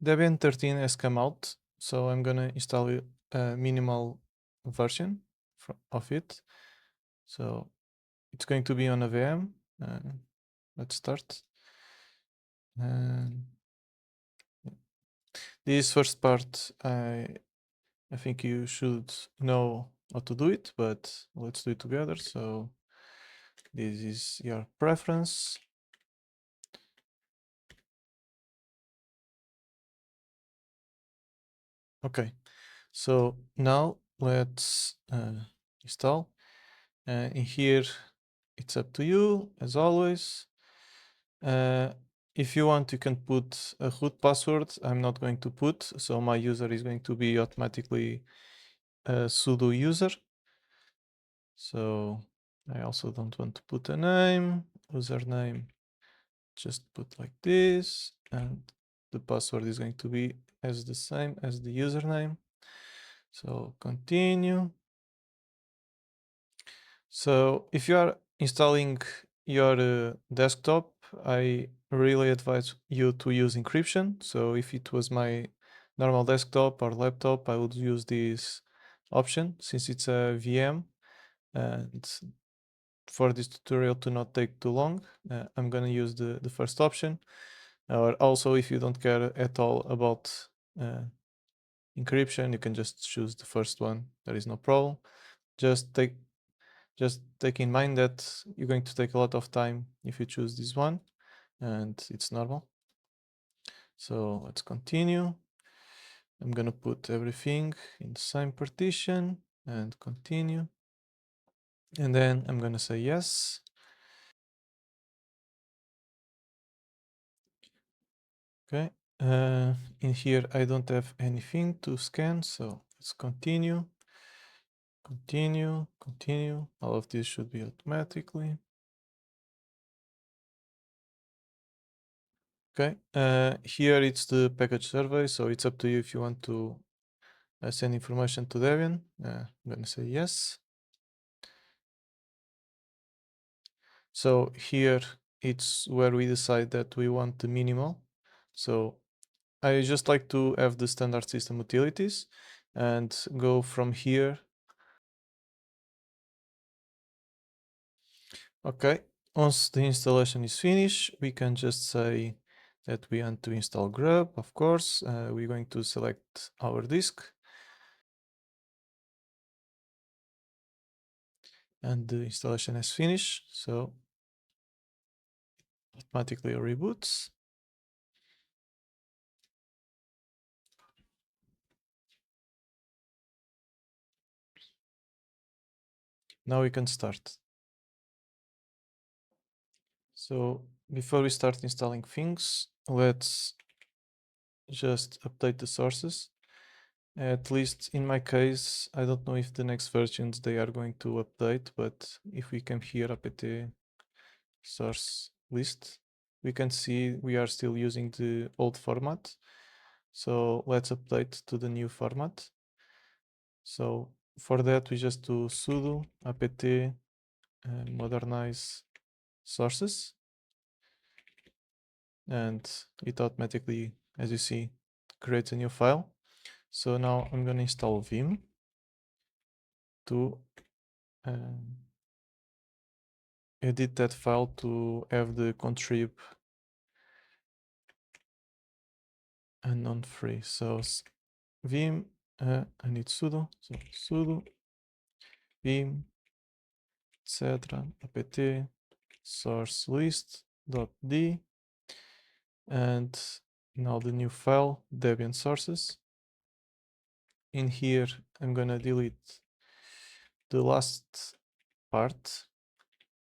Debian 13 has come out, so I'm gonna install a minimal version of it. So it's going to be on a VM. Let's start. And this first part, I think you should know how to do it, but let's do it together. So this is your preference. Okay, so now let's install. In here, it's up to you, as always. If you want, you can put a root password. I'm not going to put, so my user is going to be automatically a sudo user. So I also don't want to put a name, username, just put like this, and the password is going to be as the same as the username. So continue. So if you are installing your desktop, I really advise you to use encryption. So if it was my normal desktop or laptop, I would use this option since it's a VM. And for this tutorial to not take too long, I'm gonna use the first option. Or also, if you don't care at all about encryption, you can just choose the first one. There is no problem. Just take in mind that you're going to take a lot of time if you choose this one, and it's normal. So let's continue. I'm gonna put everything in the same partition and continue. And then I'm gonna say yes. Okay. In here, I don't have anything to scan, so let's continue. Continue, continue. All of this should be automatically. Okay. Here it's the package survey, so it's up to you if you want to send information to Debian. I'm gonna say yes. So here it's where we decide that we want the minimal. So I just like to have the standard system utilities and go from here. Okay, once the installation is finished, we can just say that we want to install grub, of course. We're going to select our disk. And the installation is finished, so automatically reboots. Now we can start. So before we start installing things, let's just update the sources. At least in my case, I don't know if the next versions they are going to update, but if we come here apt source list, we can see we are still using the old format. So let's update to the new format. So for that, we just do sudo apt modernize sources, and it automatically, as you see, creates a new file. So now I'm going to install vim to edit that file to have the contrib and non-free. So vim, I need sudo, so sudo vim etc apt source list.d, and now the new file debian sources. In here I'm gonna delete the last part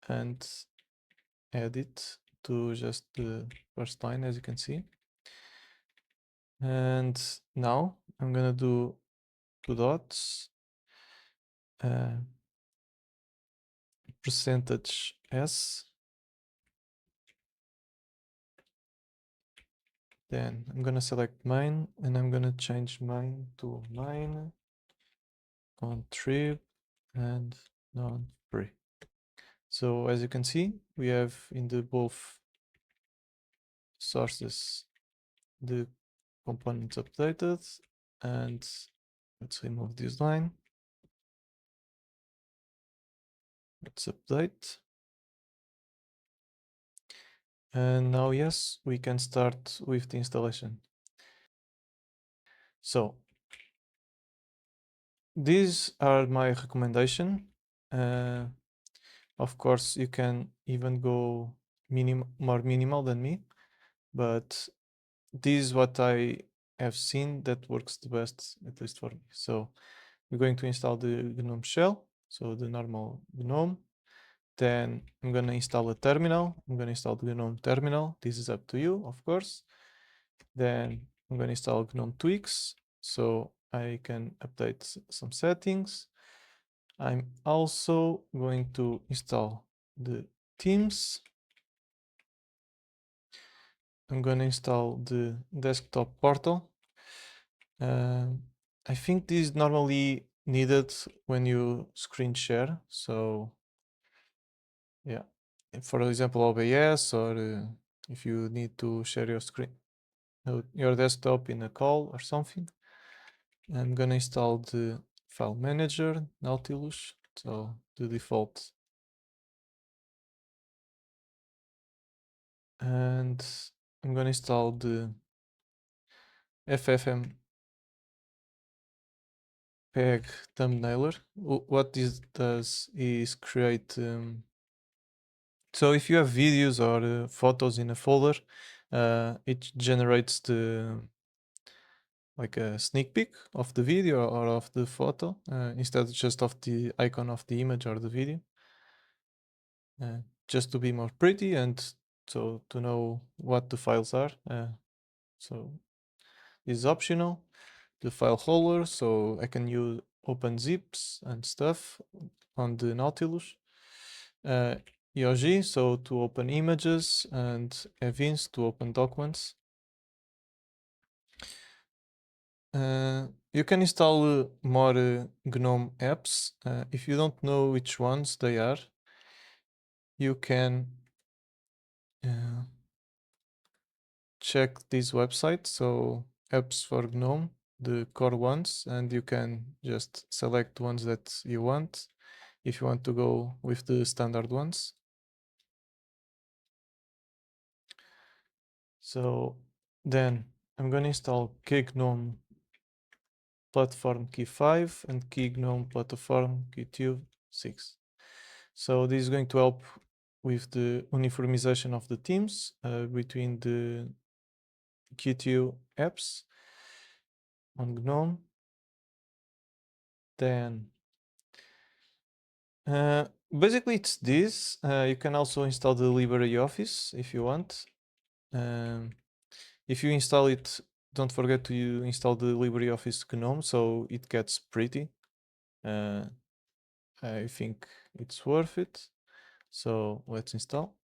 and add it to just the first line, as you can see. And now I'm gonna do two dots, percentage s, then I'm gonna select main and I'm gonna change main to main contrib and non-free. So as you can see, we have in the both sources the components updated, and let's remove this line. Let's update. And now, yes, we can start with the installation. So these are my recommendation. Of course, you can even go more minimal than me, but this is what I have seen that works the best, at least for me. So we're going to install the GNOME shell, so the normal GNOME. Then I'm going to install a terminal. I'm going to install the GNOME terminal. This is up to you, of course. Then I'm going to install GNOME tweaks, so I can update some settings. I'm also going to install the themes. I'm going to install the desktop portal. I think this is normally needed when you screen share. So yeah, for example, OBS, or if you need to share your screen, your desktop in a call or something. I'm gonna install the file manager, Nautilus, so the default. And I'm gonna install the FFmpeg thumbnailer. What this does is create. So if you have videos or photos in a folder, it generates the like a sneak peek of the video or of the photo instead just of the icon of the image or the video. Just to be more pretty and so to know what the files are. So this is optional. The file holder, so I can use open zips and stuff on the Nautilus. EOG, so to open images, and evins to open documents. You can install more GNOME apps. If you don't know which ones they are, you can check this website. So apps for GNOME, the core ones, and you can just select ones that you want if you want to go with the standard ones. So then I'm going to install KGNOME platform key 5 and KGNOME platform key 6. So this is going to help with the uniformization of the themes between the Q2 apps on GNOME. Then basically it's this. You can also install the LibreOffice if you want. If you install it, don't forget to install the LibreOffice GNOME so it gets pretty. I think it's worth it. So let's install.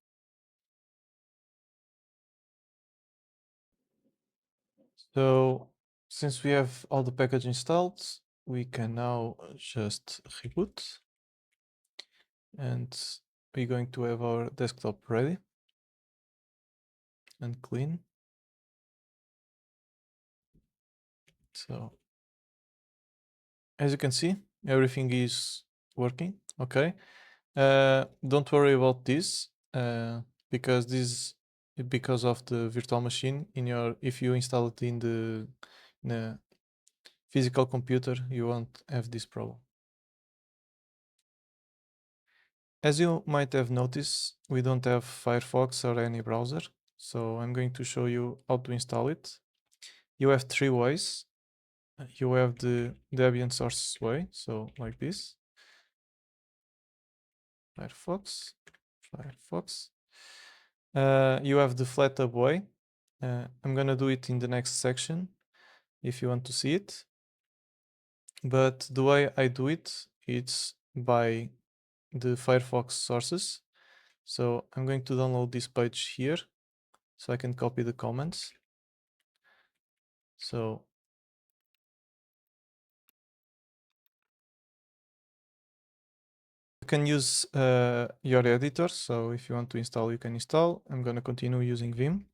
So since we have all the package installed, we can now just reboot, and we're going to have our desktop ready and clean. So as you can see, everything is working. Okay. Don't worry about this because because of the virtual machine in your, if you install it in a physical computer, you won't have this problem. As you might have noticed, we don't have Firefox or any browser, so I'm going to show you how to install it. You have three ways. You have the Debian source way, so like this. Firefox. You have the Flatpak way. I'm gonna do it in the next section if you want to see it. But the way I do it, it's by the Firefox sources. So I'm going to download this page here so I can copy the comments. So you can use your editor. So if you want to install, you can install. I'm going to continue using Vim.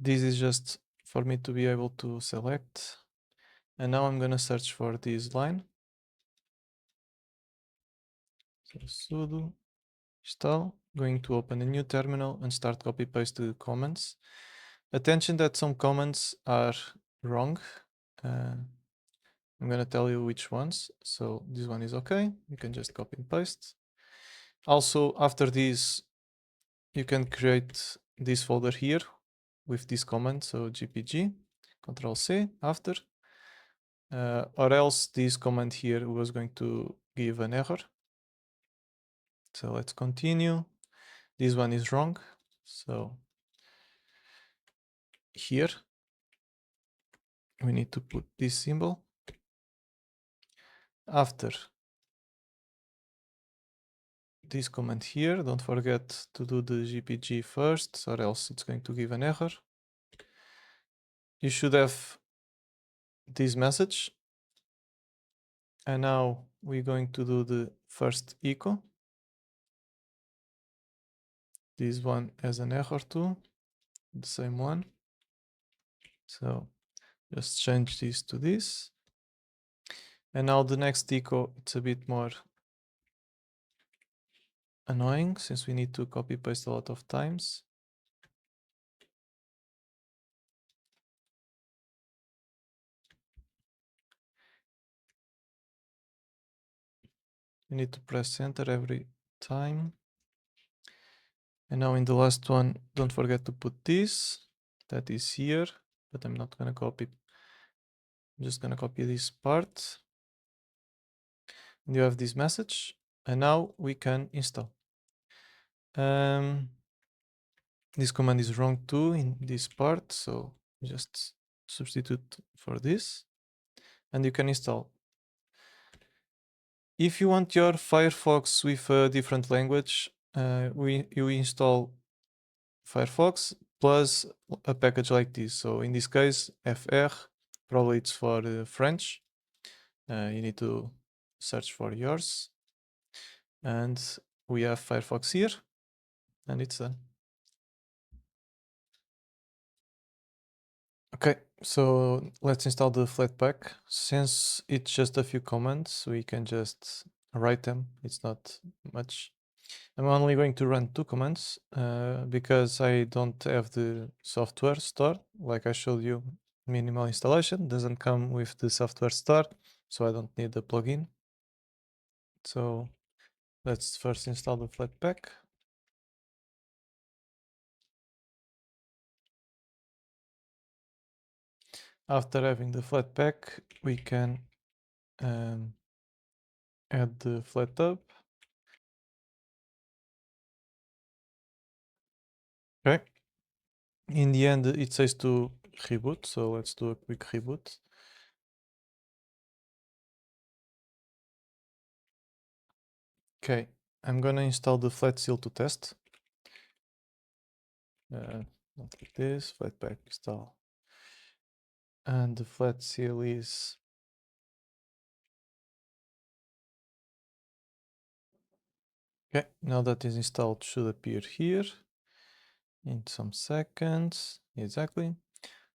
This is just for me to be able to select. And now I'm gonna search for this line. So sudo install, going to open a new terminal and start copy paste the comments. Attention that some comments are wrong. I'm gonna tell you which ones. So this one is okay. You can just copy and paste. Also, after this, you can create this folder here with this command. So gpg, Ctrl C after, or else this command here was going to give an error. So let's continue. This one is wrong. So here we need to put this symbol. After this command here, don't forget to do the gpg first, or else it's going to give an error. You should have this message. And now we're going to do the first echo. This one has an error too, the same one. So just change this to this. And now the next echo, it's a bit more annoying since we need to copy paste a lot of times. You need to press enter every time. And now in the last one, don't forget to put this. That is here, but I'm not gonna copy. I'm just gonna copy this part. And you have this message. And now we can install. This command is wrong too in this part, so just substitute for this and you can install. If you want your Firefox with a different language, you install Firefox plus a package like this. So in this case, FR, probably it's for French. You need to search for yours. And we have Firefox here, and it's done. Okay, so let's install the Flatpak. Since it's just a few commands, we can just write them. It's not much. I'm only going to run 2 commands because I don't have the software store. Like I showed you, minimal installation doesn't come with the software store, so I don't need the plugin. So let's first install the Flatpak. After having the Flatpak, we can add the FlatHub. Okay. In the end, it says to reboot, so let's do a quick reboot. Okay, I'm gonna install the Flatseal to test. Not like this, Flatpak install. And the Flatseal is okay. Now that is installed, should appear here in some seconds. Exactly.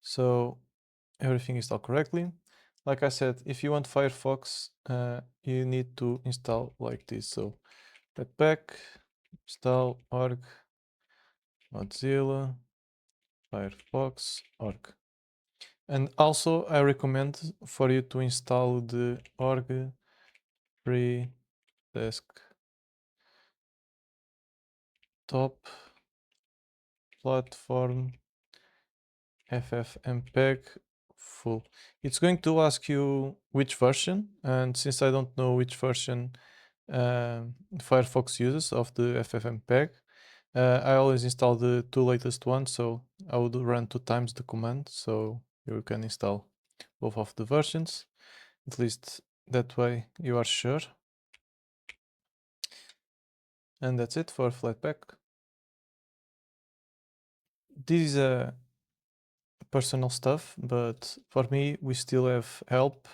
So everything installed correctly. Like I said, if you want Firefox, you need to install like this. So Flatpak install org Mozilla Firefox org. And also I recommend for you to install the org free desktop platform ffmpeg full. It's going to ask you which version, and since I don't know which version Firefox uses of the ffmpeg, I always install the 2 latest ones, so I would run 2 times the command, so you can install both of the versions. At least that way you are sure. And that's it for Flatpak. This is a personal stuff, but for me we still have help,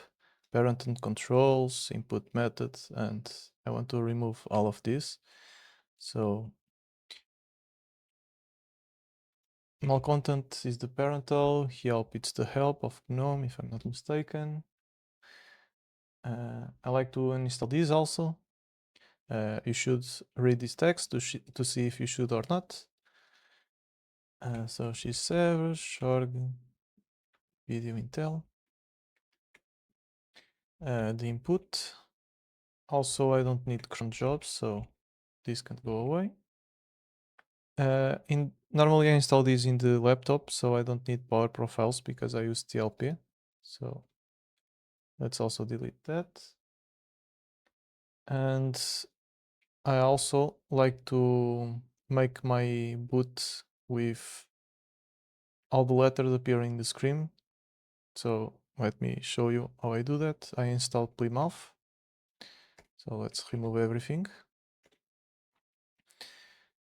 parent and controls, input methods, and I want to remove all of this. So malcontent is the parental, help it's the help of GNOME if I'm not mistaken. I like to uninstall this also. You should read this text to see if you should or not. So she's server, shorg, video intel. The input. Also, I don't need cron jobs, so this can go away. Normally I install this in the laptop, so I don't need power profiles because I use TLP. So let's also delete that. And I also like to make my boot with all the letters appearing in the screen. So let me show you how I do that. I install plymouth. So let's remove everything.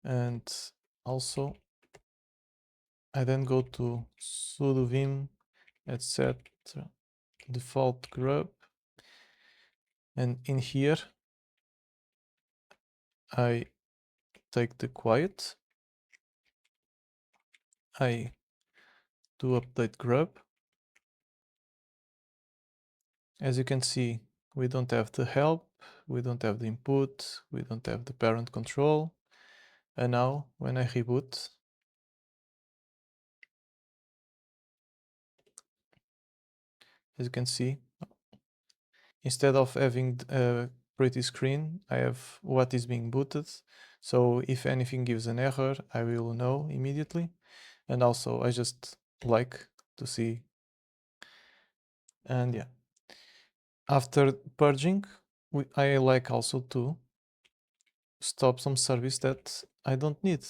And also I then go to sudo vim etc default grub, and in here I take the quiet, I do update grub. As you can see, we don't have the help, we don't have the input, we don't have the parent control. And now when I reboot, as you can see, instead of having a pretty screen, I have what is being booted. So if anything gives an error, I will know immediately. And also I just like to see. And yeah, after purging, I like also to stop some service that I don't need.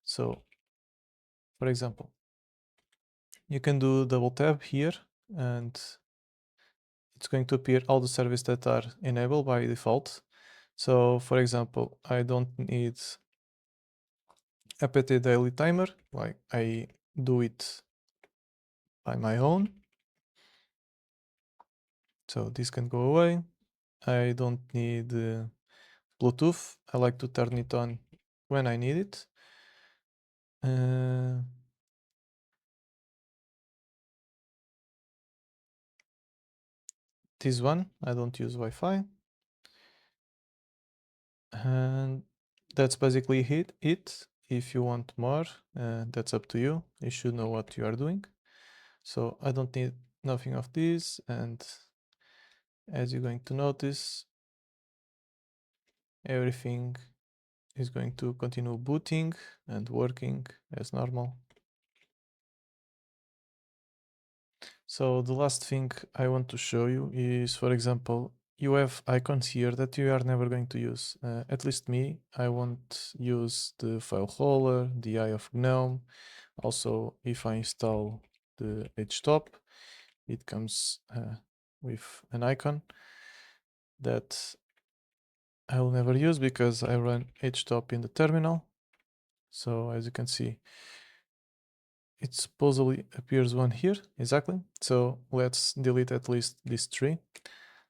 So for example, you can do double tab here and it's going to appear all the services that are enabled by default. So for example, I don't need apt daily timer, like I do it by my own. So this can go away. I don't need Bluetooth. I like to turn it on when I need it. This one, I don't use Wi-Fi. And that's basically it. If you want more, that's up to you. You should know what you are doing. So I don't need nothing of this. And as you're going to notice, everything is going to continue booting and working as normal. So the last thing I want to show you is, for example, you have icons here that you are never going to use. At least me, I won't use the file holder, the eye of GNOME. Also, if I install the htop, it comes with an icon that I will never use because I run htop in the terminal. So as you can see, it supposedly appears one here, exactly. So let's delete at least these three.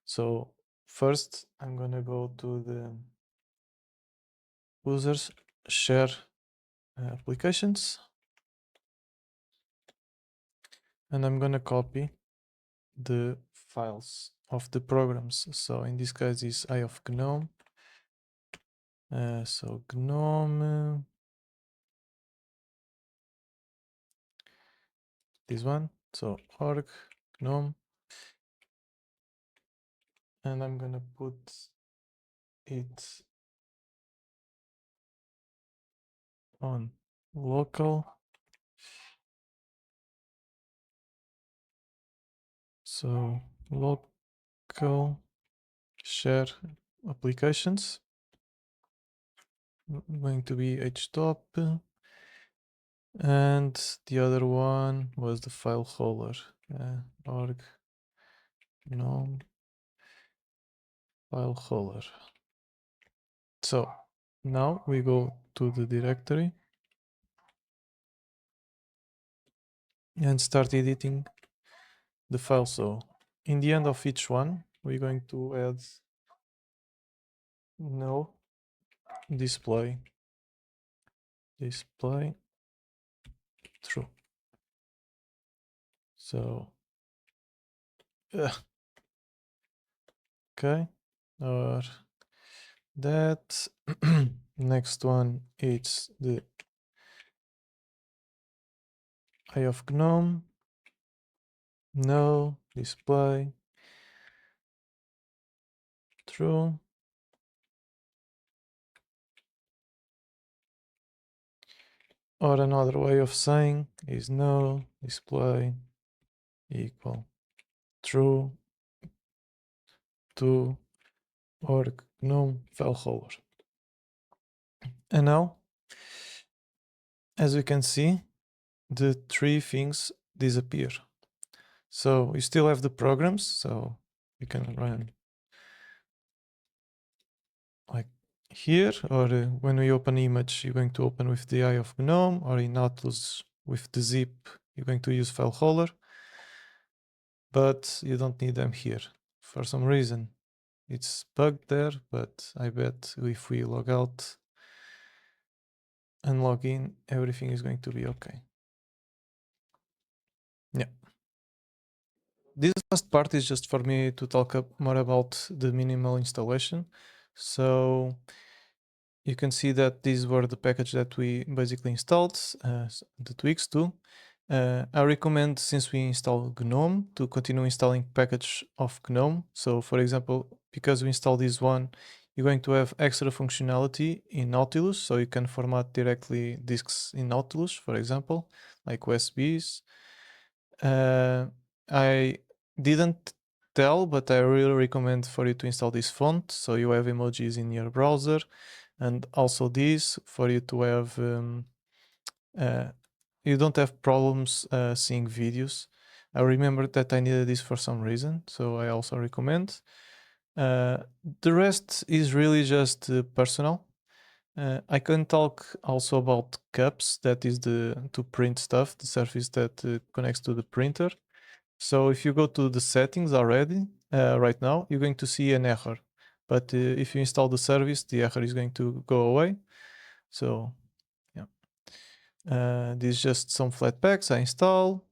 So first I'm gonna go to the users share applications, and I'm gonna copy the files of the programs. So in this case is eye of GNOME. So GNOME, this one, so org GNOME, and I'm gonna put it on local. So local share applications, going to be htop, and the other one was the file holder, org gnome file holder. So now we go to the directory and start editing the file. So in the end of each one, we're going to add no display true. So, okay, or that. Next one is the eye of Gnome. No, display, true. Or another way of saying is no, display, equal, true, to org gnome file holder. And now, as we can see, the three things disappear. So you still have the programs, so you can run like here, or when we open image, you're going to open with the eye of Gnome, or in Nautilus with the zip, you're going to use file holder, but you don't need them here for some reason. It's bugged there, but I bet if we log out and log in, everything is going to be okay. Yeah. This last part is just for me to talk more about the minimal installation. So you can see that these were the package that we basically installed, the tweaks too. I recommend, since we install Gnome, to continue installing package of Gnome. So for example, because we install this one, you're going to have extra functionality in Nautilus, so you can format directly disks in Nautilus, for example, like USBs. I didn't tell, but I really recommend for you to install this font, so you have emojis in your browser, and also this for you to have you don't have problems seeing videos. I remember that I needed this for some reason, so I also recommend. The rest is really just personal. I can talk also about cups, that is the to print stuff, the surface that connects to the printer. So if you go to the settings already, right now, you're going to see an error. But if you install the service, the error is going to go away. So yeah, this is just some Flatpaks I install.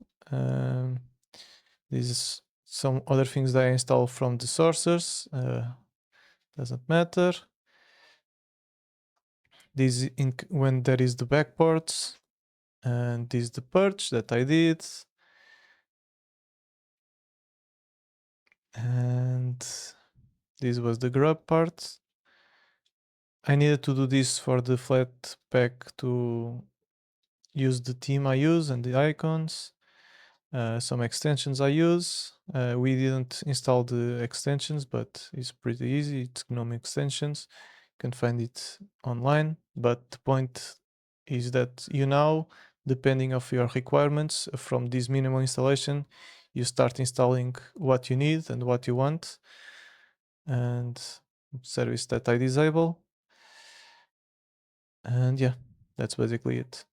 This is some other things that I install from the sources. Doesn't matter. This when there is the backports, and this is the purge that I did. And this was the grub part. I needed to do this for the Flatpak to use the theme I use and the icons. Some extensions I use. We didn't install the extensions, but it's pretty easy. It's Gnome extensions. You can find it online. But the point is that you now, depending of your requirements from this minimal installation, you start installing what you need and what you want. And service that I disable. And yeah, that's basically it.